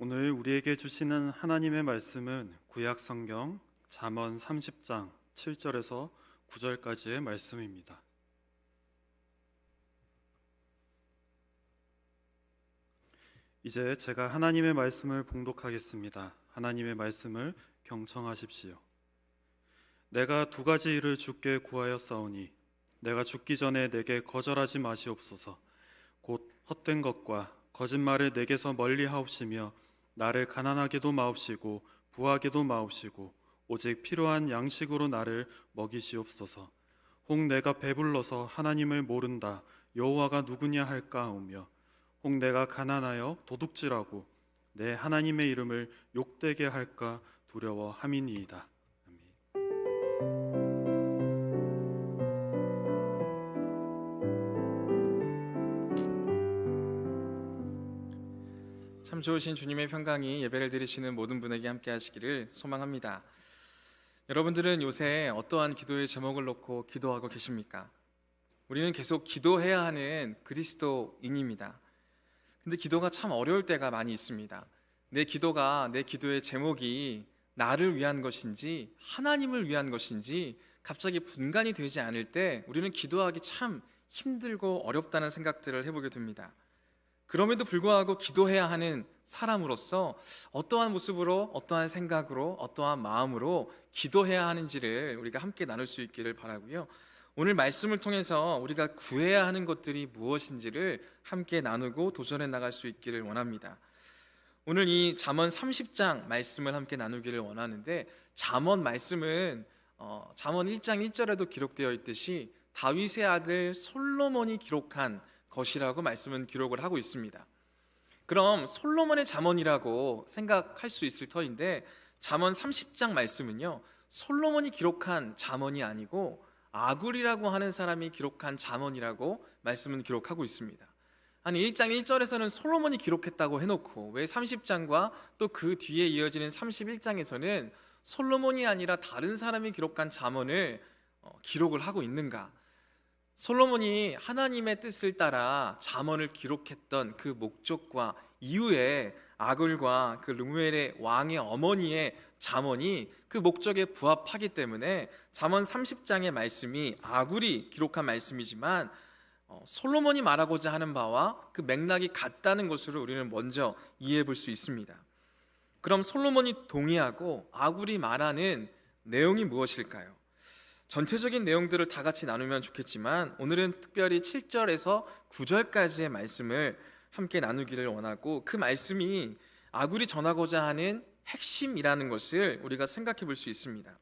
오늘 우리에게 주시는 하나님의 말씀은 구약 성경 잠언 30장 7절에서 9절까지의 말씀입니다. 이제 제가 하나님의 말씀을 봉독하겠습니다. 하나님의 말씀을 경청하십시오. 내가 두 가지 일을 주께 구하였사오니 내가 죽기 전에 내게 거절하지 마시옵소서. 곧 헛된 것과 거짓말을 내게서 멀리 하옵시며 나를 가난하게도 마옵시고 부하게도 마옵시고 오직 필요한 양식으로 나를 먹이시옵소서. 혹 내가 배불러서 하나님을 모른다 여호와가 누구냐 할까 하오며 혹 내가 가난하여 도둑질하고 내 하나님의 이름을 욕되게 할까 두려워함이니이다. 참 좋으신 주님의 평강이 예배를 드리시는 모든 분에게 함께 하시기를 소망합니다. 여러분들은 요새 어떠한 기도의 제목을 놓고 기도하고 계십니까? 우리는 계속 기도해야 하는 그리스도인입니다. 근데 기도가 참 어려울 때가 많이 있습니다. 내 기도의 제목이 나를 위한 것인지 하나님을 위한 것인지 갑자기 분간이 되지 않을 때 우리는 기도하기 참 힘들고 어렵다는 생각들을 해보게 됩니다. 그럼에도 불구하고 기도해야 하는 사람으로서 어떠한 모습으로, 어떠한 생각으로, 어떠한 마음으로 기도해야 하는지를 우리가 함께 나눌 수 있기를 바라고요. 오늘 말씀을 통해서 우리가 구해야 하는 것들이 무엇인지를 함께 나누고 도전해 나갈 수 있기를 원합니다. 오늘 이 잠언 30장 말씀을 함께 나누기를 원하는데, 잠언 말씀은 잠언 1장 1절에도 기록되어 있듯이 다윗의 아들 솔로몬이 기록한 것이라고 말씀은 기록을 하고 있습니다. 그럼 솔로몬의 잠언이라고 생각할 수 있을 터인데, 잠언 30장 말씀은요, 솔로몬이 기록한 잠언이 아니고 아굴이라고 하는 사람이 기록한 잠언이라고 말씀은 기록하고 있습니다. 아니 1장 1절에서는 솔로몬이 기록했다고 해놓고 왜 30장과 또 그 뒤에 이어지는 31장에서는 솔로몬이 아니라 다른 사람이 기록한 잠언을 기록을 하고 있는가? 솔로몬이 하나님의 뜻을 따라 잠언을 기록했던 그 목적과 이후에 아굴과 그 르무엘의 왕의 어머니의 잠언이 그 목적에 부합하기 때문에 잠언 30장의 말씀이 아굴이 기록한 말씀이지만 솔로몬이 말하고자 하는 바와 그 맥락이 같다는 것으로 우리는 먼저 이해해 볼 수 있습니다. 그럼 솔로몬이 동의하고 아굴이 말하는 내용이 무엇일까요? 전체적인 내용들을 다 같이 나누면 좋겠지만 오늘은 특별히 7절에서 9절까지의 말씀을 함께 나누기를 원하고, 그 말씀이 아굴이 전하고자 하는 핵심이라는 것을 우리가 생각해 볼 수 있습니다.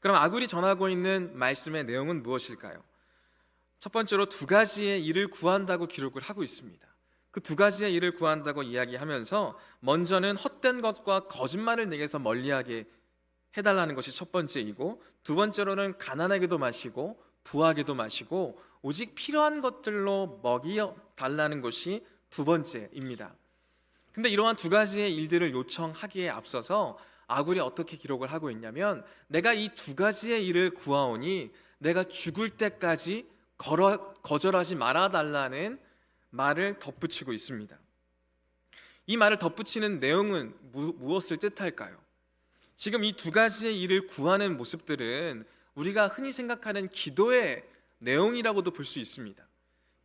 그럼 아굴이 전하고 있는 말씀의 내용은 무엇일까요? 첫 번째로 두 가지의 일을 구한다고 기록을 하고 있습니다. 그 두 가지의 일을 구한다고 이야기하면서 먼저는 헛된 것과 거짓말을 내게서 멀리하게 해달라는 것이 첫 번째이고, 두 번째로는 가난하게도 마시고 부하게도 마시고 오직 필요한 것들로 먹여 달라는 것이 두 번째입니다. 근데 이러한 두 가지의 일들을 요청하기에 앞서서 아굴이 어떻게 기록을 하고 있냐면, 내가 이 두 가지의 일을 구하오니 내가 죽을 때까지 거절하지 말아달라는 말을 덧붙이고 있습니다. 이 말을 덧붙이는 내용은 무엇을 뜻할까요? 지금 이 두 가지의 일을 구하는 모습들은 우리가 흔히 생각하는 기도의 내용이라고도 볼 수 있습니다.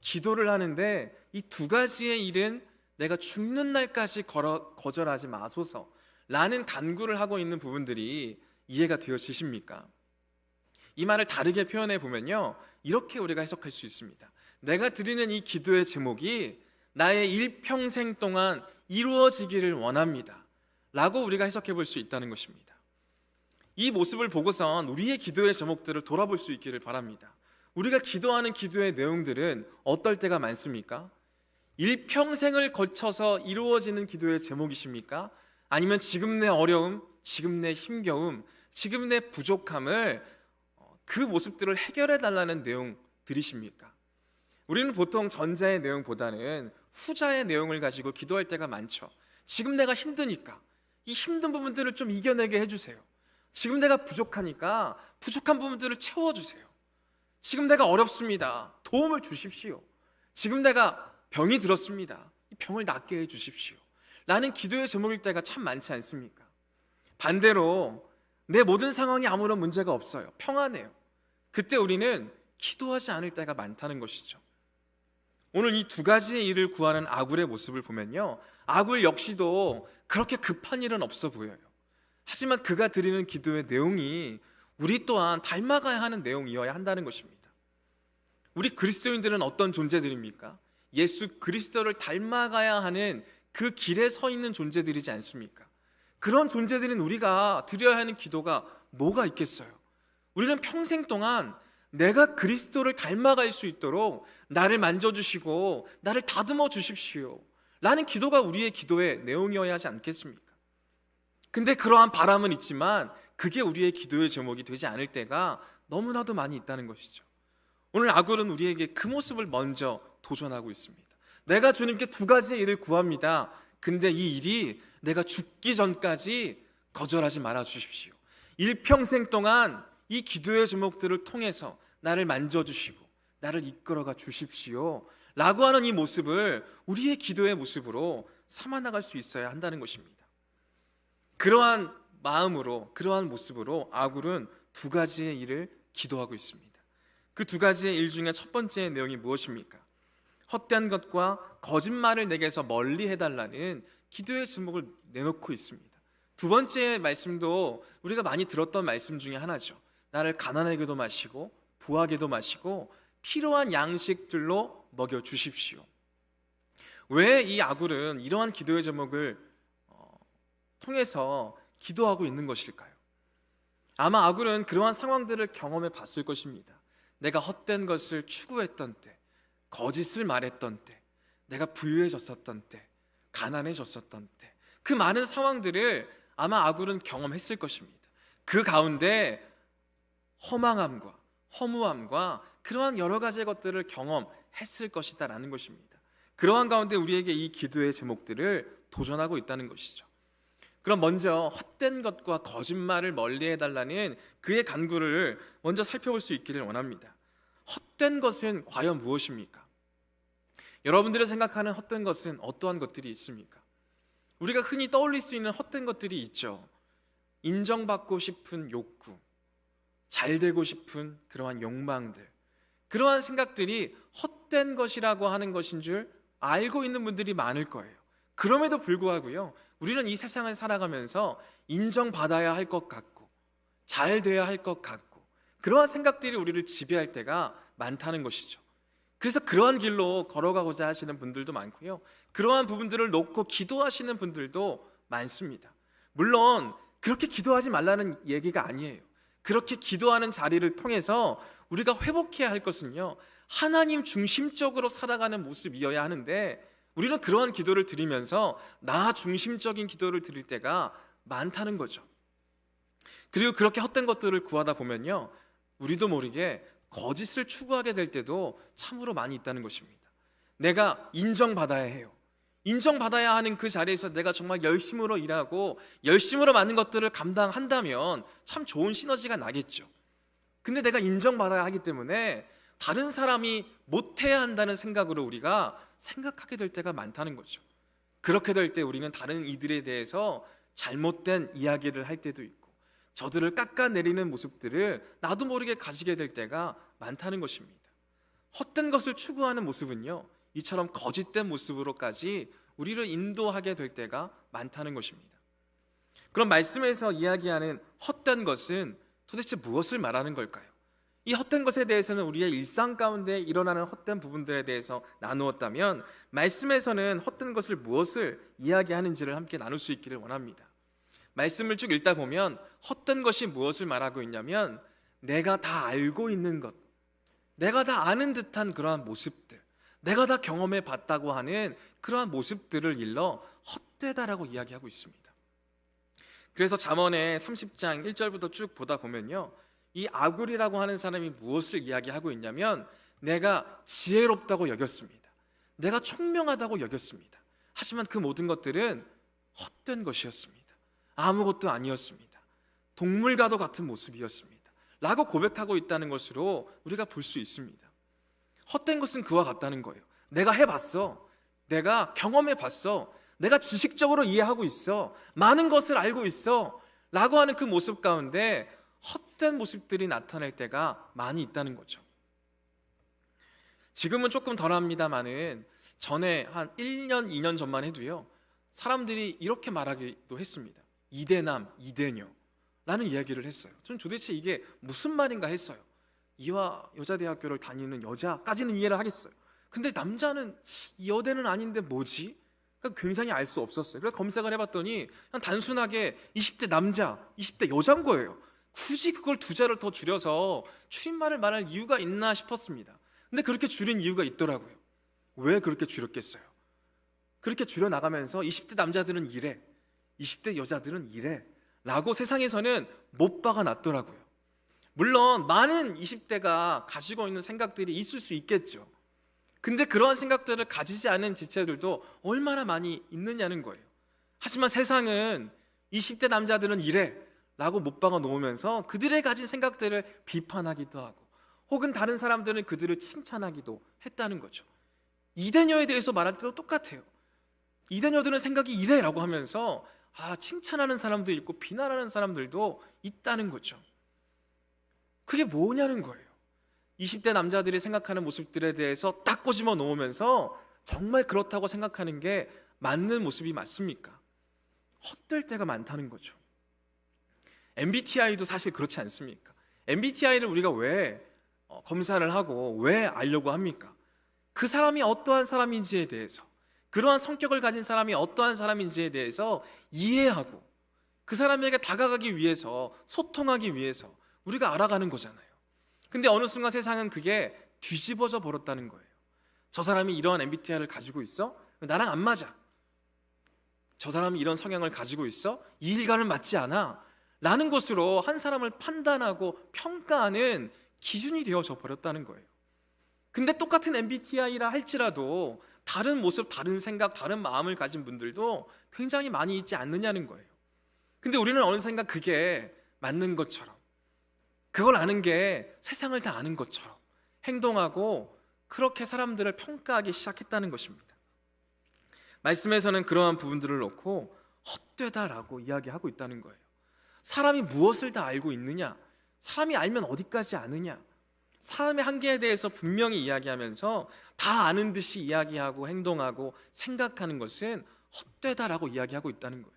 기도를 하는데 이 두 가지의 일은 내가 죽는 날까지 거절하지 마소서 라는 간구를 하고 있는 부분들이 이해가 되어지십니까? 이 말을 다르게 표현해 보면요, 이렇게 우리가 해석할 수 있습니다. 내가 드리는 이 기도의 제목이 나의 일평생 동안 이루어지기를 원합니다 라고 우리가 해석해 볼 수 있다는 것입니다. 이 모습을 보고선 우리의 기도의 제목들을 돌아볼 수 있기를 바랍니다. 우리가 기도하는 기도의 내용들은 어떨 때가 많습니까? 일평생을 거쳐서 이루어지는 기도의 제목이십니까? 아니면 지금 내 어려움, 지금 내 힘겨움, 지금 내 부족함을 그 모습들을 해결해 달라는 내용들이십니까? 우리는 보통 전자의 내용보다는 후자의 내용을 가지고 기도할 때가 많죠. 지금 내가 힘드니까 이 힘든 부분들을 좀 이겨내게 해주세요. 지금 내가 부족하니까 부족한 부분들을 채워주세요. 지금 내가 어렵습니다. 도움을 주십시오. 지금 내가 병이 들었습니다. 이 병을 낫게 해주십시오 라는 기도의 제목일 때가 참 많지 않습니까? 반대로 내 모든 상황이 아무런 문제가 없어요. 평안해요. 그때 우리는 기도하지 않을 때가 많다는 것이죠. 오늘 이 두 가지의 일을 구하는 아굴의 모습을 보면요, 아굴 역시도 그렇게 급한 일은 없어 보여요. 하지만 그가 드리는 기도의 내용이 우리 또한 닮아가야 하는 내용이어야 한다는 것입니다. 우리 그리스도인들은 어떤 존재들입니까? 예수 그리스도를 닮아가야 하는 그 길에 서 있는 존재들이지 않습니까? 그런 존재들인 우리가 드려야 하는 기도가 뭐가 있겠어요? 우리는 평생 동안 내가 그리스도를 닮아갈 수 있도록 나를 만져주시고 나를 다듬어 주십시오 라는 기도가 우리의 기도의 내용이어야 하지 않겠습니까? 근데 그러한 바람은 있지만 그게 우리의 기도의 제목이 되지 않을 때가 너무나도 많이 있다는 것이죠. 오늘 아굴은 우리에게 그 모습을 먼저 도전하고 있습니다. 내가 주님께 두 가지의 일을 구합니다. 근데 이 일이 내가 죽기 전까지 거절하지 말아 주십시오. 일평생 동안 이 기도의 제목들을 통해서 나를 만져주시고 나를 이끌어가 주십시오 라고 하는 이 모습을 우리의 기도의 모습으로 삼아나갈 수 있어야 한다는 것입니다. 그러한 마음으로, 그러한 모습으로 아굴은 두 가지의 일을 기도하고 있습니다. 그 두 가지의 일 중에 첫 번째 내용이 무엇입니까? 헛된 것과 거짓말을 내게서 멀리 해달라는 기도의 제목을 내놓고 있습니다. 두 번째 말씀도 우리가 많이 들었던 말씀 중에 하나죠. 나를 가난하게도 마시고 부하게도 마시고 필요한 양식들로 먹여주십시오. 왜 이 아굴은 이러한 기도의 제목을 통해서 기도하고 있는 것일까요? 아마 아굴은 그러한 상황들을 경험해 봤을 것입니다. 내가 헛된 것을 추구했던 때, 거짓을 말했던 때, 내가 부유해졌었던 때, 가난해졌었던 때, 그 많은 상황들을 아마 아굴은 경험했을 것입니다. 그 가운데 허망함과 허무함과 그러한 여러 가지의 것들을 경험했을 것이다라는 것입니다. 그러한 가운데 우리에게 이 기도의 제목들을 도전하고 있다는 것이죠. 그럼 먼저 헛된 것과 거짓말을 멀리해달라는 그의 간구를 먼저 살펴볼 수 있기를 원합니다. 헛된 것은 과연 무엇입니까? 여러분들이 생각하는 헛된 것은 어떠한 것들이 있습니까? 우리가 흔히 떠올릴 수 있는 헛된 것들이 있죠. 인정받고 싶은 욕구, 잘 되고 싶은 그러한 욕망들, 그러한 생각들이 헛된 것이라고 하는 것인 줄 알고 있는 분들이 많을 거예요. 그럼에도 불구하고요, 우리는 이 세상을 살아가면서 인정받아야 할 것 같고 잘 돼야 할 것 같고 그러한 생각들이 우리를 지배할 때가 많다는 것이죠. 그래서 그러한 길로 걸어가고자 하시는 분들도 많고요, 그러한 부분들을 놓고 기도하시는 분들도 많습니다. 물론 그렇게 기도하지 말라는 얘기가 아니에요. 그렇게 기도하는 자리를 통해서 우리가 회복해야 할 것은요, 하나님 중심적으로 살아가는 모습이어야 하는데 우리는 그러한 기도를 드리면서 나 중심적인 기도를 드릴 때가 많다는 거죠. 그리고 그렇게 헛된 것들을 구하다 보면요, 우리도 모르게 거짓을 추구하게 될 때도 참으로 많이 있다는 것입니다. 내가 인정받아야 해요. 인정받아야 하는 그 자리에서 내가 정말 열심으로 일하고 열심으로 많은 것들을 감당한다면 참 좋은 시너지가 나겠죠. 근데 내가 인정받아야 하기 때문에 다른 사람이 못해야 한다는 생각으로 우리가 생각하게 될 때가 많다는 거죠. 그렇게 될 때 우리는 다른 이들에 대해서 잘못된 이야기를 할 때도 있고 저들을 깎아내리는 모습들을 나도 모르게 가지게 될 때가 많다는 것입니다. 헛된 것을 추구하는 모습은요, 이처럼 거짓된 모습으로까지 우리를 인도하게 될 때가 많다는 것입니다. 그럼 말씀에서 이야기하는 헛된 것은 도대체 무엇을 말하는 걸까요? 이 헛된 것에 대해서는 우리의 일상 가운데 일어나는 헛된 부분들에 대해서 나누었다면 말씀에서는 헛된 것을 무엇을 이야기하는지를 함께 나눌 수 있기를 원합니다. 말씀을 쭉 읽다 보면 헛된 것이 무엇을 말하고 있냐면 내가 다 알고 있는 것, 내가 다 아는 듯한 그러한 모습들, 내가 다 경험해 봤다고 하는 그러한 모습들을 일러 헛되다라고 이야기하고 있습니다. 그래서 잠언의 30장 1절부터 쭉 보다 보면요, 이 아굴이라고 하는 사람이 무엇을 이야기하고 있냐면 내가 지혜롭다고 여겼습니다. 내가 총명하다고 여겼습니다. 하지만 그 모든 것들은 헛된 것이었습니다. 아무것도 아니었습니다. 동물과도 같은 모습이었습니다. 라고 고백하고 있다는 것으로 우리가 볼 수 있습니다. 헛된 것은 그와 같다는 거예요. 내가 해봤어. 내가 경험해봤어. 내가 지식적으로 이해하고 있어. 많은 것을 알고 있어. 라고 하는 그 모습 가운데 헛된 모습들이 나타날 때가 많이 있다는 거죠. 지금은 조금 덜합니다만은 전에 한 1년, 2년 전만 해도요, 사람들이 이렇게 말하기도 했습니다. 이대남, 이대녀 라는 이야기를 했어요. 저는 도대체 이게 무슨 말인가 했어요. 이화 여자대학교를 다니는 여자까지는 이해를 하겠어요. 근데 남자는 이 여대는 아닌데 뭐지? 그러니까 굉장히 알 수 없었어요. 그래서 검색을 해봤더니 그냥 단순하게 20대 남자, 20대 여자인 거예요. 굳이 그걸 두 자를 더 줄여서 줄임말을 말할 이유가 있나 싶었습니다. 근데 그렇게 줄인 이유가 있더라고요. 왜 그렇게 줄였겠어요? 그렇게 줄여나가면서 20대 남자들은 이래, 20대 여자들은 이래 라고 세상에서는 못박아 놨더라고요. 물론 많은 20대가 가지고 있는 생각들이 있을 수 있겠죠. 근데 그러한 생각들을 가지지 않은 지체들도 얼마나 많이 있느냐는 거예요. 하지만 세상은 20대 남자들은 이래 라고 못박아 놓으면서 그들의 가진 생각들을 비판하기도 하고, 혹은 다른 사람들은 그들을 칭찬하기도 했다는 거죠. 이대녀에 대해서 말할 때도 똑같아요. 이대녀들은 생각이 이래 라고 하면서 칭찬하는 사람도 있고 비난하는 사람들도 있다는 거죠. 그게 뭐냐는 거예요. 20대 남자들이 생각하는 모습들에 대해서 딱 꼬집어 놓으면서 정말 그렇다고 생각하는 게 맞는 모습이 맞습니까? 헛될 때가 많다는 거죠. MBTI도 사실 그렇지 않습니까? MBTI를 우리가 왜 검사를 하고 왜 알려고 합니까? 그 사람이 어떠한 사람인지에 대해서, 그러한 성격을 가진 사람이 어떠한 사람인지에 대해서 이해하고 그 사람에게 다가가기 위해서, 소통하기 위해서 우리가 알아가는 거잖아요. 근데 어느 순간 세상은 그게 뒤집어져 버렸다는 거예요. 저 사람이 이러한 MBTI를 가지고 있어? 나랑 안 맞아. 저 사람이 이런 성향을 가지고 있어? 이 일과는 맞지 않아. 라는 것으로 한 사람을 판단하고 평가하는 기준이 되어져 버렸다는 거예요. 근데 똑같은 MBTI라 할지라도 다른 모습, 다른 생각, 다른 마음을 가진 분들도 굉장히 많이 있지 않느냐는 거예요. 근데 우리는 어느샌가 그게 맞는 것처럼, 그걸 아는 게 세상을 다 아는 것처럼 행동하고 그렇게 사람들을 평가하기 시작했다는 것입니다. 말씀에서는 그러한 부분들을 놓고 헛되다라고 이야기하고 있다는 거예요. 사람이 무엇을 다 알고 있느냐? 사람이 알면 어디까지 아느냐? 사람의 한계에 대해서 분명히 이야기하면서 다 아는 듯이 이야기하고 행동하고 생각하는 것은 헛되다라고 이야기하고 있다는 거예요.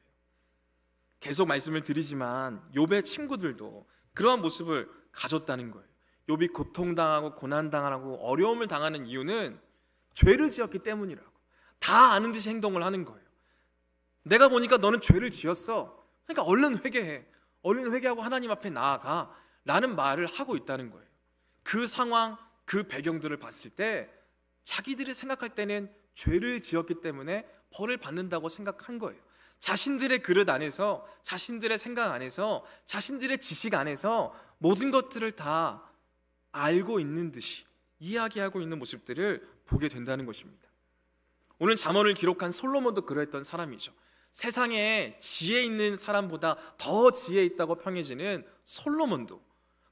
계속 말씀을 드리지만 욥의 친구들도 그러한 모습을 가졌다는 거예요. 욥이 고통당하고 고난당하고 어려움을 당하는 이유는 죄를 지었기 때문이라고. 다 아는 듯이 행동을 하는 거예요. 내가 보니까 너는 죄를 지었어. 그러니까 얼른 회개해. 얼른 회개하고 하나님 앞에 나아가 라는 말을 하고 있다는 거예요. 그 상황, 그 배경들을 봤을 때 자기들이 생각할 때는 죄를 지었기 때문에 벌을 받는다고 생각한 거예요. 자신들의 그릇 안에서, 자신들의 생각 안에서, 자신들의 지식 안에서 모든 것들을 다 알고 있는 듯이 이야기하고 있는 모습들을 보게 된다는 것입니다. 오늘 잠언을 기록한 솔로몬도 그러했던 사람이죠. 세상에 지혜 있는 사람보다 더 지혜 있다고 평해지는 솔로몬도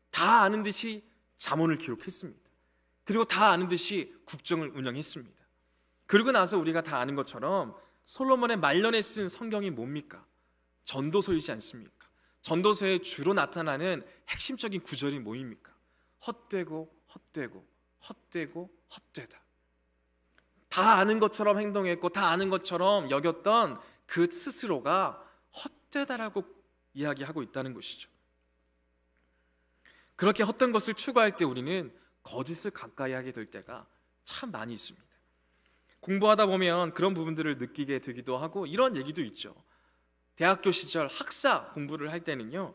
다 아는 듯이 잠언을 기록했습니다. 그리고 다 아는 듯이 국정을 운영했습니다. 그러고 나서 우리가 다 아는 것처럼 솔로몬의 말년에 쓴 성경이 뭡니까? 전도서이지 않습니까? 전도서에 주로 나타나는 핵심적인 구절이 뭐입니까? 헛되고 헛되고 헛되고 헛되다. 다 아는 것처럼 행동했고 다 아는 것처럼 여겼던 그 스스로가 헛되다라고 이야기하고 있다는 것이죠. 그렇게 헛된 것을 추구할 때 우리는 거짓을 가까이 하게 될 때가 참 많이 있습니다. 공부하다 보면 그런 부분들을 느끼게 되기도 하고 이런 얘기도 있죠. 대학교 시절 학사 공부를 할 때는요,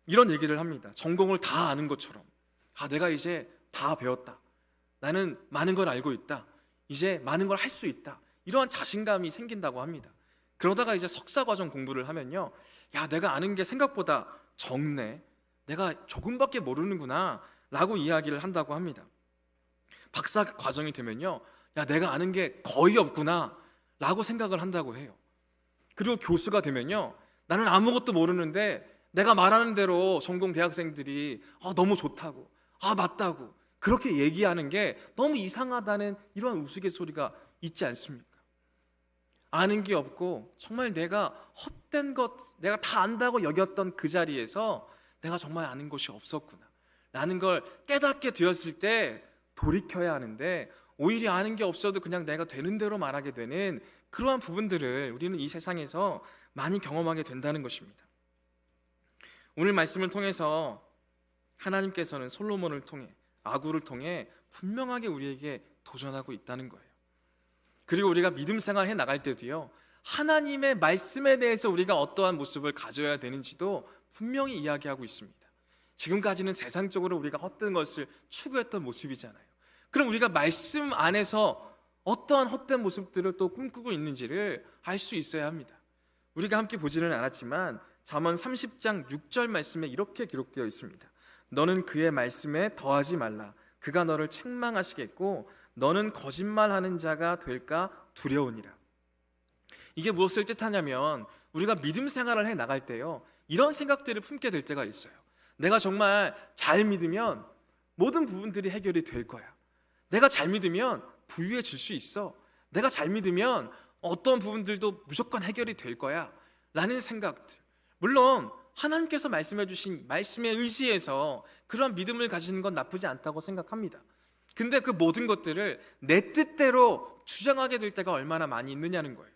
이런 얘기를 합니다. 전공을 다 아는 것처럼, 내가 이제 다 배웠다. 나는 많은 걸 알고 있다. 이제 많은 걸 할 수 있다. 이러한 자신감이 생긴다고 합니다. 그러다가 이제 석사 과정 공부를 하면요, 내가 아는 게 생각보다 적네. 내가 조금밖에 모르는구나 라고 이야기를 한다고 합니다. 박사 과정이 되면요, 내가 아는 게 거의 없구나 라고 생각을 한다고 해요. 그리고 교수가 되면요, 나는 아무것도 모르는데 내가 말하는 대로 전공 대학생들이 너무 좋다고, 맞다고 그렇게 얘기하는 게 너무 이상하다는 이러한 우스갯소리가 있지 않습니까? 아는 게 없고 정말 내가 헛된 것, 내가 다 안다고 여겼던 그 자리에서 내가 정말 아는 것이 없었구나 라는 걸 깨닫게 되었을 때 돌이켜야 하는데, 오히려 아는 게 없어도 그냥 내가 되는 대로 말하게 되는 그러한 부분들을 우리는 이 세상에서 많이 경험하게 된다는 것입니다. 오늘 말씀을 통해서 하나님께서는 솔로몬을 통해, 아구를 통해 분명하게 우리에게 도전하고 있다는 거예요. 그리고 우리가 믿음 생활해 나갈 때도요, 하나님의 말씀에 대해서 우리가 어떠한 모습을 가져야 되는지도 분명히 이야기하고 있습니다. 지금까지는 세상적으로 우리가 헛된 것을 추구했던 모습이잖아요. 그럼 우리가 말씀 안에서 어떠한 헛된 모습들을 또 꿈꾸고 있는지를 알 수 있어야 합니다. 우리가 함께 보지는 않았지만 잠언 30장 6절 말씀에 이렇게 기록되어 있습니다. 너는 그의 말씀에 더하지 말라. 그가 너를 책망하시겠고 너는 거짓말하는 자가 될까 두려우니라. 이게 무엇을 뜻하냐면, 우리가 믿음 생활을 해 나갈 때요, 이런 생각들을 품게 될 때가 있어요. 내가 정말 잘 믿으면 모든 부분들이 해결이 될 거야. 내가 잘 믿으면 부유해질 수 있어. 내가 잘 믿으면 어떤 부분들도 무조건 해결이 될 거야 라는 생각들. 물론 하나님께서 말씀해 주신 말씀에 의지해서 그런 믿음을 가지는 건 나쁘지 않다고 생각합니다. 근데 그 모든 것들을 내 뜻대로 주장하게 될 때가 얼마나 많이 있느냐는 거예요.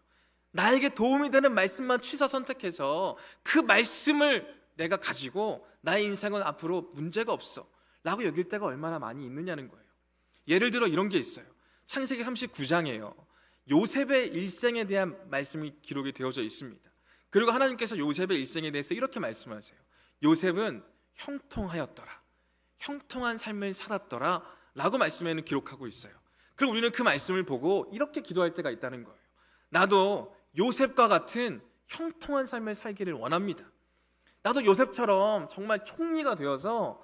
나에게 도움이 되는 말씀만 취사 선택해서 그 말씀을 내가 가지고 나의 인생은 앞으로 문제가 없어 라고 여길 때가 얼마나 많이 있느냐는 거예요. 예를 들어 이런 게 있어요. 창세기 39장이에요. 요셉의 일생에 대한 말씀이 기록이 되어져 있습니다. 그리고 하나님께서 요셉의 일생에 대해서 이렇게 말씀하세요. 요셉은 형통하였더라, 형통한 삶을 살았더라 라고 말씀에는 기록하고 있어요. 그리고 우리는 그 말씀을 보고 이렇게 기도할 때가 있다는 거예요. 나도 요셉과 같은 형통한 삶을 살기를 원합니다. 나도 요셉처럼 정말 총리가 되어서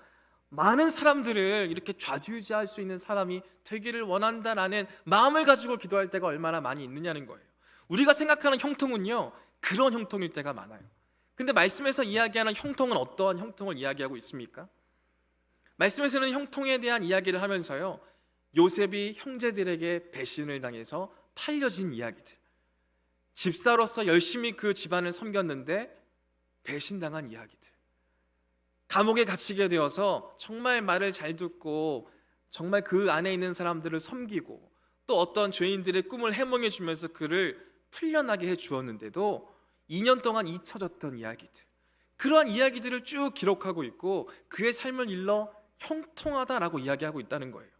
많은 사람들을 이렇게 좌지우지할 수 있는 사람이 되기를 원한다라는 마음을 가지고 기도할 때가 얼마나 많이 있느냐는 거예요. 우리가 생각하는 형통은요, 그런 형통일 때가 많아요. 근데 말씀에서 이야기하는 형통은 어떠한 형통을 이야기하고 있습니까? 말씀에서는 형통에 대한 이야기를 하면서요, 요셉이 형제들에게 배신을 당해서 팔려진 이야기들, 집사로서 열심히 그 집안을 섬겼는데 배신당한 이야기들, 감옥에 갇히게 되어서 정말 말을 잘 듣고 정말 그 안에 있는 사람들을 섬기고 또 어떤 죄인들의 꿈을 해몽해 주면서 그를 풀려나게 해 주었는데도 2년 동안 잊혀졌던 이야기들, 그러한 이야기들을 쭉 기록하고 있고 그의 삶을 일러 형통하다라고 이야기하고 있다는 거예요.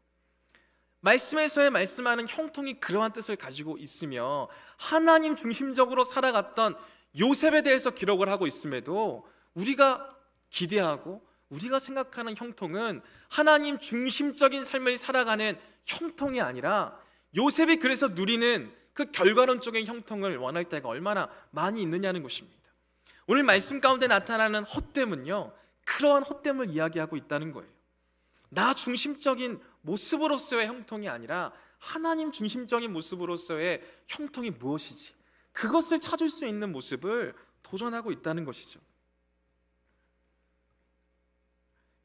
말씀에서의 말씀하는 형통이 그러한 뜻을 가지고 있으며 하나님 중심적으로 살아갔던 요셉에 대해서 기록을 하고 있음에도 우리가 기대하고 우리가 생각하는 형통은 하나님 중심적인 삶을 살아가는 형통이 아니라 요셉이 그래서 누리는 그 결과론적인 형통을 원할 때가 얼마나 많이 있느냐는 것입니다. 오늘 말씀 가운데 나타나는 헛됨은요, 그러한 헛됨을 이야기하고 있다는 거예요. 나 중심적인 모습으로서의 형통이 아니라 하나님 중심적인 모습으로서의 형통이 무엇이지, 그것을 찾을 수 있는 모습을 도전하고 있다는 것이죠.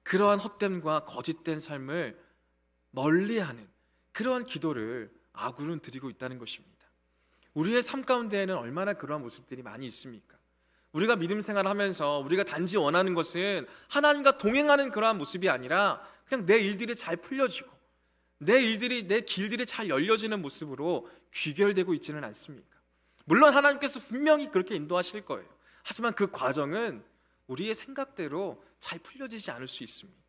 그러한 헛됨과 거짓된 삶을 멀리하는 그러한 기도를 아굴은 드리고 있다는 것입니다. 우리의 삶 가운데에는 얼마나 그러한 모습들이 많이 있습니까? 우리가 믿음 생활을 하면서 우리가 단지 원하는 것은 하나님과 동행하는 그러한 모습이 아니라 그냥 내 일들이 잘 풀려지고 내 길들이 잘 열려지는 모습으로 귀결되고 있지는 않습니까? 물론 하나님께서 분명히 그렇게 인도하실 거예요. 하지만 그 과정은 우리의 생각대로 잘 풀려지지 않을 수 있습니다.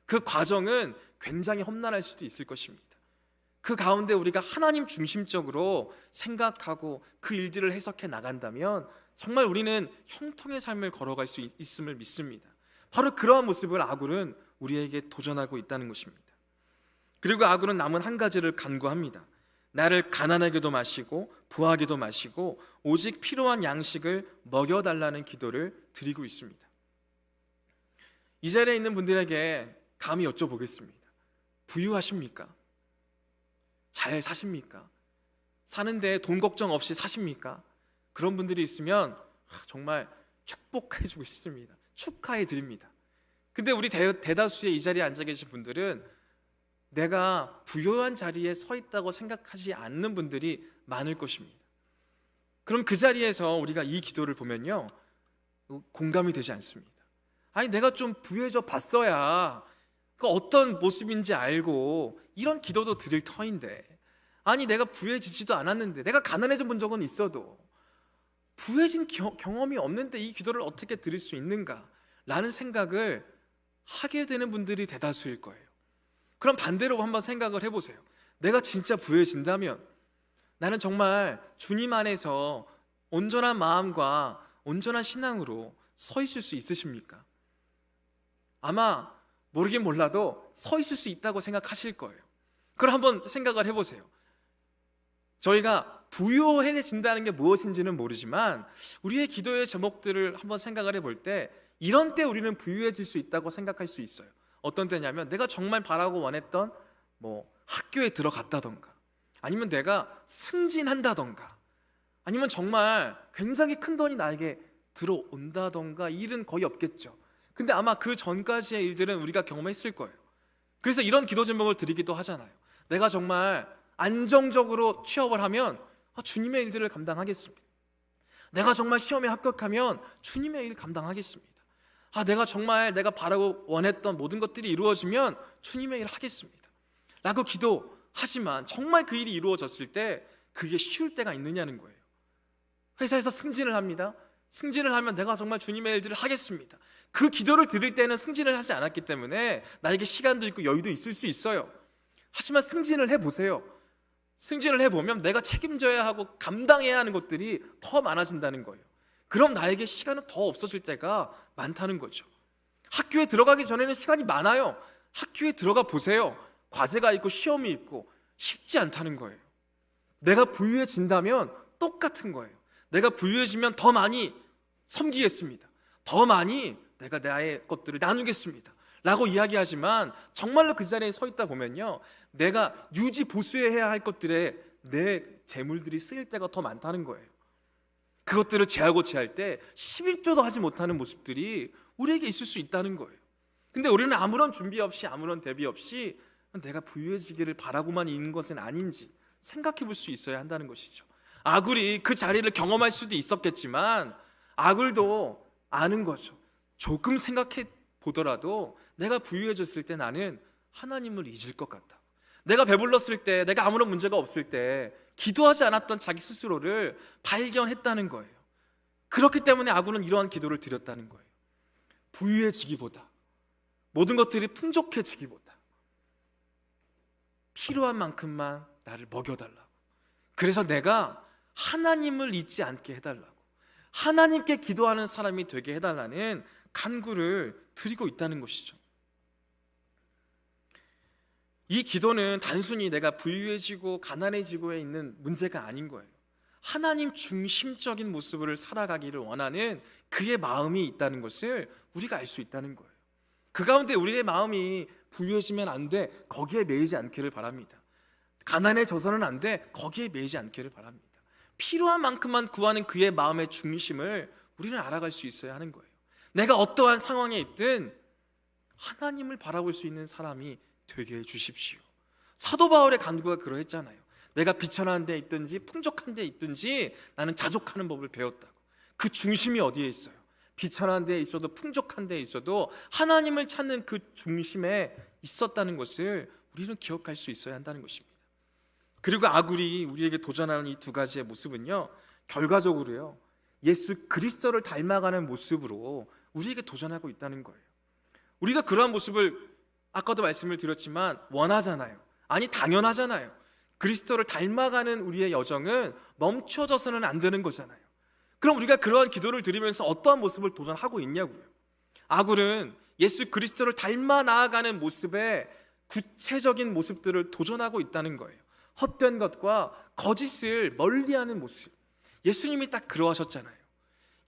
그 과정은 굉장히 험난할 수도 있을 것입니다. 그 가운데 우리가 하나님 중심적으로 생각하고 그 일들을 해석해 나간다면 정말 우리는 형통의 삶을 걸어갈 수 있음을 믿습니다. 바로 그러한 모습을 아굴은 우리에게 도전하고 있다는 것입니다. 그리고 아굴은 남은 한 가지를 간구합니다. 나를 가난하게도 마시고 부하게도 마시고 오직 필요한 양식을 먹여달라는 기도를 드리고 있습니다. 이 자리에 있는 분들에게 감히 여쭤보겠습니다. 부유하십니까? 잘 사십니까? 사는데 돈 걱정 없이 사십니까? 그런 분들이 있으면 정말 축복해주고 싶습니다. 축하해 드립니다. 근데 우리 대다수의 이 자리에 앉아 계신 분들은 내가 부유한 자리에 서 있다고 생각하지 않는 분들이 많을 것입니다. 그럼 그 자리에서 우리가 이 기도를 보면요, 공감이 되지 않습니다. 아니, 내가 좀 부유해져 봤어야 그 어떤 모습인지 알고 이런 기도도 드릴 터인데, 아니 내가 부유해지지도 않았는데, 내가 가난해져 본 적은 있어도 부유해진 경험이 없는데 이 기도를 어떻게 드릴 수 있는가 라는 생각을 하게 되는 분들이 대다수일 거예요. 그럼 반대로 한번 생각을 해보세요. 내가 진짜 부유해진다면 나는 정말 주님 안에서 온전한 마음과 온전한 신앙으로 서 있을 수 있으십니까? 아마 모르긴 몰라도 서 있을 수 있다고 생각하실 거예요. 그럼 한번 생각을 해보세요. 저희가 부유해진다는 게 무엇인지는 모르지만 우리의 기도의 제목들을 한번 생각을 해볼 때, 이런 때 우리는 부유해질 수 있다고 생각할 수 있어요. 어떤 때냐면 내가 정말 바라고 원했던 학교에 들어갔다던가, 아니면 내가 승진한다던가, 아니면 정말 굉장히 큰 돈이 나에게 들어온다던가. 이 일은 거의 없겠죠. 근데 아마 그 전까지의 일들은 우리가 경험했을 거예요. 그래서 이런 기도 제목을 드리기도 하잖아요. 내가 정말 안정적으로 취업을 하면 주님의 일들을 감당하겠습니다. 내가 정말 시험에 합격하면 주님의 일 감당하겠습니다. 내가 정말 내가 바라고 원했던 모든 것들이 이루어지면 주님의 일 하겠습니다 라고 기도하지만, 정말 그 일이 이루어졌을 때 그게 쉬울 때가 있느냐는 거예요. 회사에서 승진을 합니다. 승진을 하면 내가 정말 주님의 일들을 하겠습니다. 그 기도를 드릴 때는 승진을 하지 않았기 때문에 나에게 시간도 있고 여유도 있을 수 있어요. 하지만 승진을 해보세요. 승진을 해보면 내가 책임져야 하고 감당해야 하는 것들이 더 많아진다는 거예요. 그럼 나에게 시간은 더 없어질 때가 많다는 거죠. 학교에 들어가기 전에는 시간이 많아요. 학교에 들어가 보세요. 과제가 있고 시험이 있고 쉽지 않다는 거예요. 내가 부유해진다면 똑같은 거예요. 내가 부유해지면 더 많이 섬기겠습니다. 더 많이 내가 나의 것들을 나누겠습니다 라고 이야기하지만, 정말로 그 자리에 서 있다 보면요, 내가 유지 보수해야 할 것들에 내 재물들이 쓰일 때가 더 많다는 거예요. 그것들을 제하고 제할 때 11조도 하지 못하는 모습들이 우리에게 있을 수 있다는 거예요. 근데 우리는 아무런 준비 없이, 아무런 대비 없이 내가 부유해지기를 바라고만 있는 것은 아닌지 생각해 볼 수 있어야 한다는 것이죠. 아굴이 그 자리를 경험할 수도 있었겠지만, 아굴도 아는 거죠. 조금 생각해 보더라도 내가 부유해졌을 때 나는 하나님을 잊을 것 같다. 내가 배불렀을 때, 내가 아무런 문제가 없을 때 기도하지 않았던 자기 스스로를 발견했다는 거예요. 그렇기 때문에 아굴은 이러한 기도를 드렸다는 거예요. 부유해지기보다, 모든 것들이 풍족해지기보다 필요한 만큼만 나를 먹여달라고, 그래서 내가 하나님을 잊지 않게 해달라고, 하나님께 기도하는 사람이 되게 해달라는 간구를 드리고 있다는 것이죠. 이 기도는 단순히 내가 부유해지고 가난해지고에 있는 문제가 아닌 거예요. 하나님 중심적인 모습을 살아가기를 원하는 그의 마음이 있다는 것을 우리가 알 수 있다는 거예요. 그 가운데 우리의 마음이 부유해지면 안 돼, 거기에 매이지 않기를 바랍니다. 가난해져서는 안 돼, 거기에 매이지 않기를 바랍니다. 필요한 만큼만 구하는 그의 마음의 중심을 우리는 알아갈 수 있어야 하는 거예요. 내가 어떠한 상황에 있든 하나님을 바라볼 수 있는 사람이 되게 해 주십시오. 사도 바울의 간구가 그러했잖아요. 내가 비천한 데 있든지 풍족한 데 있든지 나는 자족하는 법을 배웠다고. 그 중심이 어디에 있어요? 비천한 데 있어도 풍족한 데 있어도 하나님을 찾는 그 중심에 있었다는 것을 우리는 기억할 수 있어야 한다는 것입니다. 그리고 아굴이 우리에게 도전하는 이 두 가지의 모습은요, 결과적으로요, 예수 그리스도를 닮아가는 모습으로 우리에게 도전하고 있다는 거예요. 우리가 그러한 모습을 아까도 말씀을 드렸지만 원하잖아요. 아니, 당연하잖아요. 그리스도를 닮아가는 우리의 여정은 멈춰져서는 안 되는 거잖아요. 그럼 우리가 그러한 기도를 드리면서 어떠한 모습을 도전하고 있냐고요. 아굴은 예수 그리스도를 닮아 나아가는 모습의 구체적인 모습들을 도전하고 있다는 거예요. 헛된 것과 거짓을 멀리하는 모습. 예수님이 딱 그러하셨잖아요.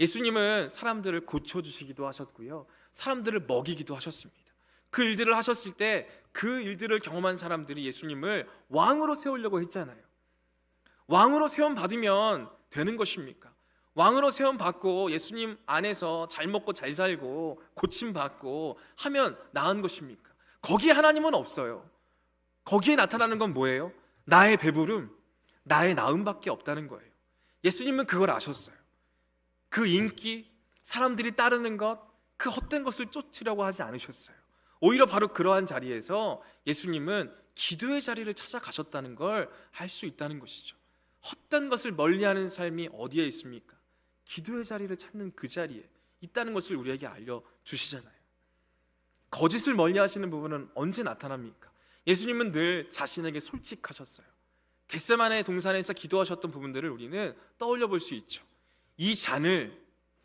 예수님은 사람들을 고쳐주시기도 하셨고요, 사람들을 먹이기도 하셨습니다. 그 일들을 하셨을 때 그 일들을 경험한 사람들이 예수님을 왕으로 세우려고 했잖아요. 왕으로 세움 받으면 되는 것입니까? 왕으로 세움 받고 예수님 안에서 잘 먹고 잘 살고 고침 받고 하면 나은 것입니까? 거기에 하나님은 없어요. 거기에 나타나는 건 뭐예요? 나의 배부름, 나의 나음밖에 없다는 거예요. 예수님은 그걸 아셨어요. 그 인기, 사람들이 따르는 것, 그 헛된 것을 쫓으려고 하지 않으셨어요. 오히려 바로 그러한 자리에서 예수님은 기도의 자리를 찾아가셨다는 걸 알 수 있다는 것이죠. 헛된 것을 멀리하는 삶이 어디에 있습니까? 기도의 자리를 찾는 그 자리에 있다는 것을 우리에게 알려주시잖아요. 거짓을 멀리하시는 부분은 언제 나타납니까? 예수님은 늘 자신에게 솔직하셨어요. 겟세마네 동산에서 기도하셨던 부분들을 우리는 떠올려 볼 수 있죠. 이 잔을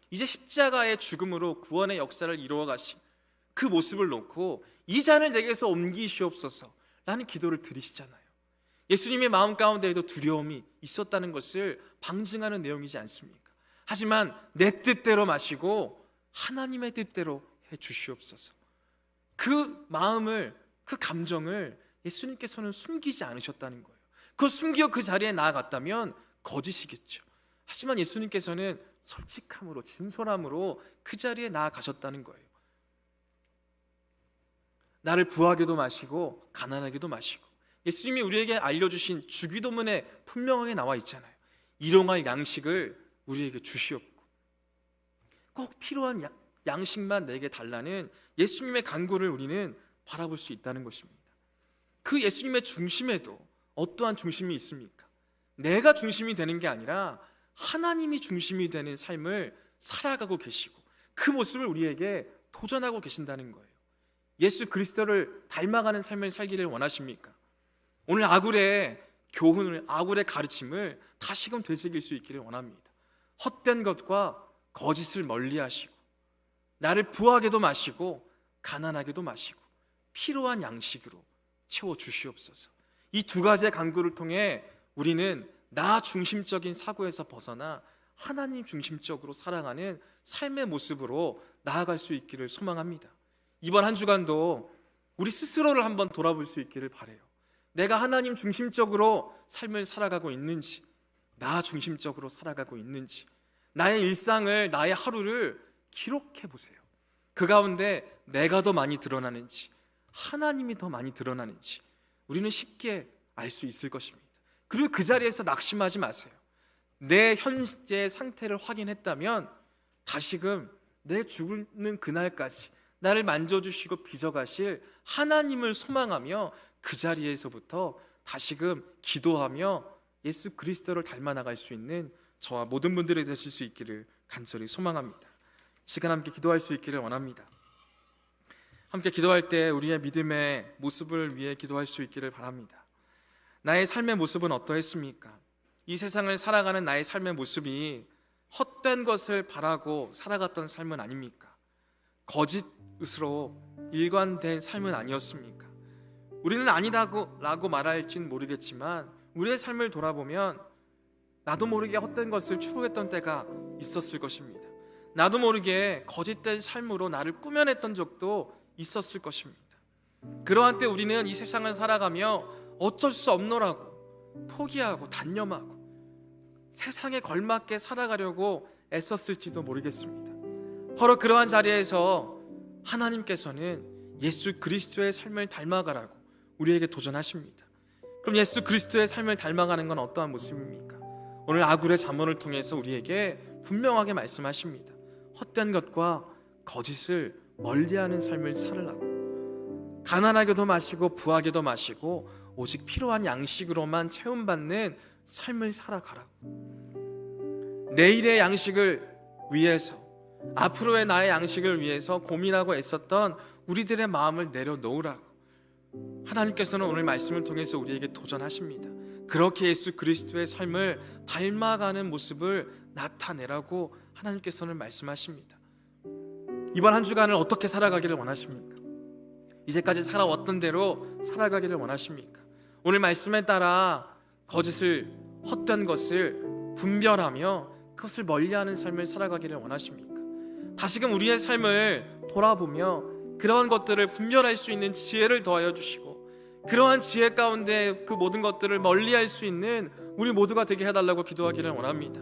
이제 십자가의 죽음으로 구원의 역사를 이루어 가신 그 모습을 놓고 이 잔을 내게서 옮기시옵소서 라는 기도를 드리시잖아요. 예수님의 마음 가운데에도 두려움이 있었다는 것을 방증하는 내용이지 않습니까? 하지만 내 뜻대로 마시고 하나님의 뜻대로 해 주시옵소서. 그 마음을, 그 감정을 예수님께서는 숨기지 않으셨다는 거예요. 그걸 숨기고 그 자리에 나아갔다면 거짓이겠죠. 하지만 예수님께서는 솔직함으로, 진솔함으로 그 자리에 나아가셨다는 거예요. 나를 부하게도 마시고 가난하게도 마시고, 예수님이 우리에게 알려주신 주기도문에 분명하게 나와 있잖아요. 일용할 양식을 우리에게 주시옵고, 꼭 필요한 양식만 내게 달라는 예수님의 간구를 우리는 바라볼 수 있다는 것입니다. 그 예수님의 중심에도 어떠한 중심이 있습니까? 내가 중심이 되는 게 아니라 하나님이 중심이 되는 삶을 살아가고 계시고, 그 모습을 우리에게 도전하고 계신다는 거예요. 예수 그리스도를 닮아가는 삶을 살기를 원하십니까? 오늘 아굴의 교훈을, 아굴의 가르침을 다시금 되새길 수 있기를 원합니다. 헛된 것과 거짓을 멀리하시고, 나를 부하게도 마시고 가난하게도 마시고 필요한 양식으로 채워주시옵소서. 이 두 가지의 간구를 통해 우리는 나 중심적인 사고에서 벗어나 하나님 중심적으로 살아가는 삶의 모습으로 나아갈 수 있기를 소망합니다. 이번 한 주간도 우리 스스로를 한번 돌아볼 수 있기를 바라요. 내가 하나님 중심적으로 삶을 살아가고 있는지, 나 중심적으로 살아가고 있는지, 나의 일상을, 나의 하루를 기록해 보세요. 그 가운데 내가 더 많이 드러나는지, 하나님이 더 많이 드러나는지 우리는 쉽게 알 수 있을 것입니다. 그리고 그 자리에서 낙심하지 마세요. 내 현재 상태를 확인했다면 다시금 내 죽는 그날까지 나를 만져주시고 빚어가실 하나님을 소망하며 그 자리에서부터 다시금 기도하며 예수 그리스도를 닮아 나갈 수 있는 저와 모든 분들이 되실 수 있기를 간절히 소망합니다. 시간 함께 기도할 수 있기를 원합니다. 함께 기도할 때 우리의 믿음의 모습을 위해 기도할 수 있기를 바랍니다. 나의 삶의 모습은 어떠했습니까? 이 세상을 살아가는 나의 삶의 모습이 헛된 것을 바라고 살아갔던 삶은 아닙니까? 거짓으로 일관된 삶은 아니었습니까? 우리는 아니다라고 말할진 모르겠지만 우리의 삶을 돌아보면 나도 모르게 헛된 것을 추구했던 때가 있었을 것입니다. 나도 모르게 거짓된 삶으로 나를 꾸며냈던 적도 있었을 것입니다. 그러한 때 우리는 이 세상을 살아가며 어쩔 수 없노라고 포기하고 단념하고 세상에 걸맞게 살아가려고 애썼을지도 모르겠습니다. 바로 그러한 자리에서 하나님께서는 예수 그리스도의 삶을 닮아가라고 우리에게 도전하십니다. 그럼 예수 그리스도의 삶을 닮아가는 건 어떠한 모습입니까? 오늘 아굴의 잠언을 통해서 우리에게 분명하게 말씀하십니다. 헛된 것과 거짓을 멀리하는 삶을 살으라고, 가난하게도 마시고 부하게도 마시고 오직 필요한 양식으로만 채움받는 삶을 살아가라고. 내일의 양식을 위해서, 앞으로의 나의 양식을 위해서 고민하고 애썼던 우리들의 마음을 내려놓으라고 하나님께서는 오늘 말씀을 통해서 우리에게 도전하십니다. 그렇게 예수 그리스도의 삶을 닮아가는 모습을 나타내라고 하나님께서는 말씀하십니다. 이번 한 주간을 어떻게 살아가기를 원하십니까? 이제까지 살아왔던 대로 살아가기를 원하십니까? 오늘 말씀에 따라 거짓을, 헛된 것을 분별하며 그것을 멀리하는 삶을 살아가기를 원하십니까? 다시금 우리의 삶을 돌아보며 그러한 것들을 분별할 수 있는 지혜를 더하여 주시고, 그러한 지혜 가운데 그 모든 것들을 멀리할 수 있는 우리 모두가 되게 해달라고 기도하기를 원합니다.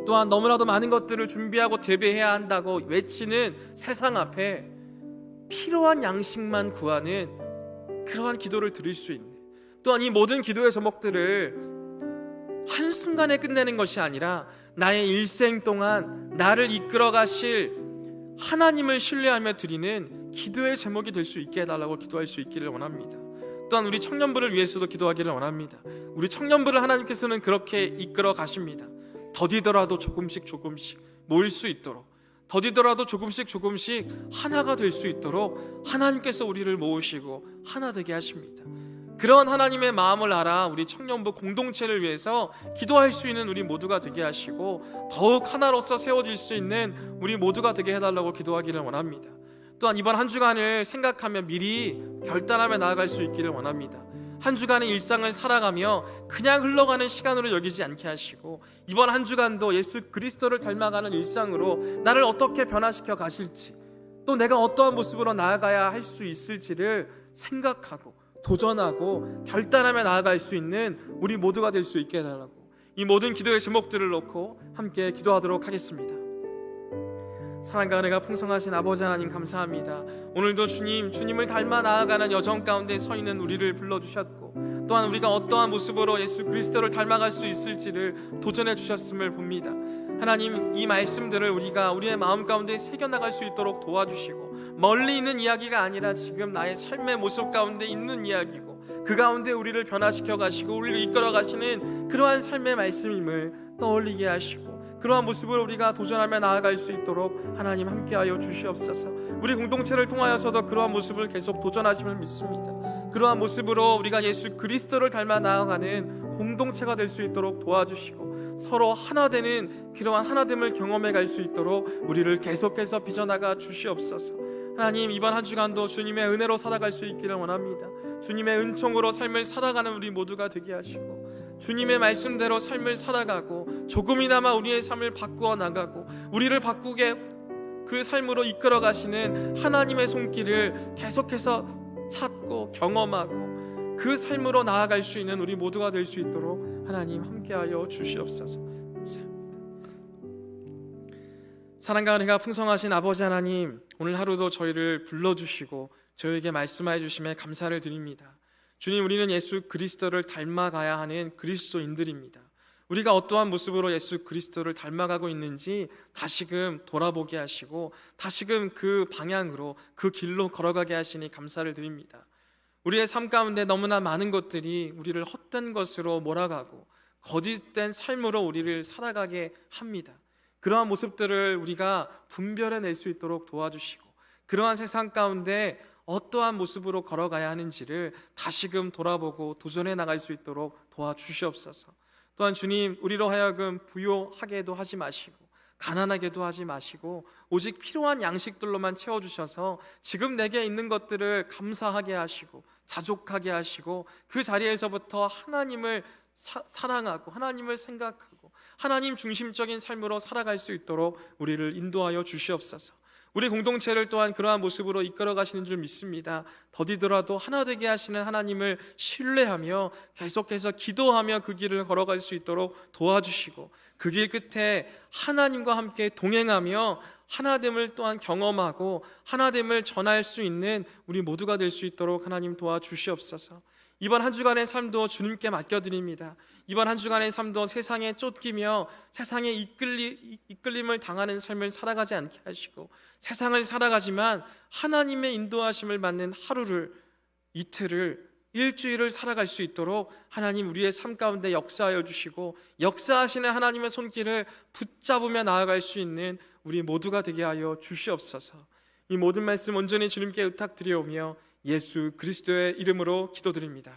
또한 너무나도 많은 것들을 준비하고 대비해야 한다고 외치는 세상 앞에 필요한 양식만 구하는 그러한 기도를 드릴 수 있는, 또한 이 모든 기도의 제목들을 한순간에 끝내는 것이 아니라 나의 일생 동안 나를 이끌어 가실 하나님을 신뢰하며 드리는 기도의 제목이 될 수 있게 해달라고 기도할 수 있기를 원합니다. 또한 우리 청년부를 위해서도 기도하기를 원합니다. 우리 청년부를 하나님께서는 그렇게 이끌어 가십니다. 더디더라도 조금씩 모일 수 있도록, 더디더라도 조금씩 하나가 될 수 있도록 하나님께서 우리를 모으시고 하나 되게 하십니다. 그런 하나님의 마음을 알아 우리 청년부 공동체를 위해서 기도할 수 있는 우리 모두가 되게 하시고 더욱 하나로서 세워질 수 있는 우리 모두가 되게 해달라고 기도하기를 원합니다. 또한 이번 한 주간을 생각하며 미리 결단하며 나아갈 수 있기를 원합니다. 한 주간의 일상을 살아가며 그냥 흘러가는 시간으로 여기지 않게 하시고 이번 한 주간도 예수 그리스도를 닮아가는 일상으로 나를 어떻게 변화시켜 가실지, 또 내가 어떠한 모습으로 나아가야 할 수 있을지를 생각하고 도전하고 결단하며 나아갈 수 있는 우리 모두가 될 수 있게 해달라고 이 모든 기도의 제목들을 놓고 함께 기도하도록 하겠습니다. 사랑과 은혜가 풍성하신 아버지 하나님 감사합니다. 오늘도 주님을 닮아 나아가는 여정 가운데 서 있는 우리를 불러주셨고 또한 우리가 어떠한 모습으로 예수 그리스도를 닮아갈 수 있을지를 도전해 주셨음을 봅니다. 하나님, 이 말씀들을 우리가 우리의 마음 가운데 새겨나갈 수 있도록 도와주시고 멀리 있는 이야기가 아니라 지금 나의 삶의 모습 가운데 있는 이야기고 그 가운데 우리를 변화시켜 가시고 우리를 이끌어 가시는 그러한 삶의 말씀임을 떠올리게 하시고 그러한 모습을 우리가 도전하며 나아갈 수 있도록 하나님 함께하여 주시옵소서. 우리 공동체를 통하여서도 그러한 모습을 계속 도전하심을 믿습니다. 그러한 모습으로 우리가 예수 그리스도를 닮아 나아가는 공동체가 될 수 있도록 도와주시고 서로 하나 되는 그러한 하나됨을 경험해 갈 수 있도록 우리를 계속해서 빚어나가 주시옵소서. 하나님, 이번 한 주간도 주님의 은혜로 살아갈 수 있기를 원합니다. 주님의 은총으로 삶을 살아가는 우리 모두가 되게 하시고 주님의 말씀대로 삶을 살아가고 조금이나마 우리의 삶을 바꾸어 나가고 우리를 바꾸게 그 삶으로 이끌어 가시는 하나님의 손길을 계속해서 찾고 경험하고 그 삶으로 나아갈 수 있는 우리 모두가 될 수 있도록 하나님 함께하여 주시옵소서. 감사합니다. 사랑과 은혜가 풍성하신 아버지 하나님, 오늘 하루도 저희를 불러주시고 저희에게 말씀하여 주심에 감사를 드립니다. 주님, 우리는 예수 그리스도를 닮아가야 하는 그리스도인들입니다. 우리가 어떠한 모습으로 예수 그리스도를 닮아가고 있는지 다시금 돌아보게 하시고 다시금 그 방향으로 그 길로 걸어가게 하시니 감사를 드립니다. 우리의 삶 가운데 너무나 많은 것들이 우리를 헛된 것으로 몰아가고 거짓된 삶으로 우리를 살아가게 합니다. 그러한 모습들을 우리가 분별해낼 수 있도록 도와주시고 그러한 세상 가운데 어떠한 모습으로 걸어가야 하는지를 다시금 돌아보고 도전해 나갈 수 있도록 도와주시옵소서. 또한 주님, 우리로 하여금 부요하게도 하지 마시고 가난하게도 하지 마시고 오직 필요한 양식들로만 채워주셔서 지금 내게 있는 것들을 감사하게 하시고 자족하게 하시고 그 자리에서부터 하나님을 사랑하고 하나님을 생각하고 하나님 중심적인 삶으로 살아갈 수 있도록 우리를 인도하여 주시옵소서. 우리 공동체를 또한 그러한 모습으로 이끌어 가시는 줄 믿습니다. 더디더라도 하나 되게 하시는 하나님을 신뢰하며 계속해서 기도하며 그 길을 걸어갈 수 있도록 도와주시고 그 길 끝에 하나님과 함께 동행하며 하나됨을 또한 경험하고 하나됨을 전할 수 있는 우리 모두가 될 수 있도록 하나님 도와주시옵소서. 이번 한 주간의 삶도 주님께 맡겨드립니다. 이번 한 주간의 삶도 세상에 쫓기며 세상에 이끌림을 당하는 삶을 살아가지 않게 하시고 세상을 살아가지만 하나님의 인도하심을 받는 하루를, 이틀을, 일주일을 살아갈 수 있도록 하나님 우리의 삶 가운데 역사하여 주시고 역사하시는 하나님의 손길을 붙잡으며 나아갈 수 있는 우리 모두가 되게 하여 주시옵소서. 이 모든 말씀 온전히 주님께 의탁드려오며 예수 그리스도의 이름으로 기도드립니다.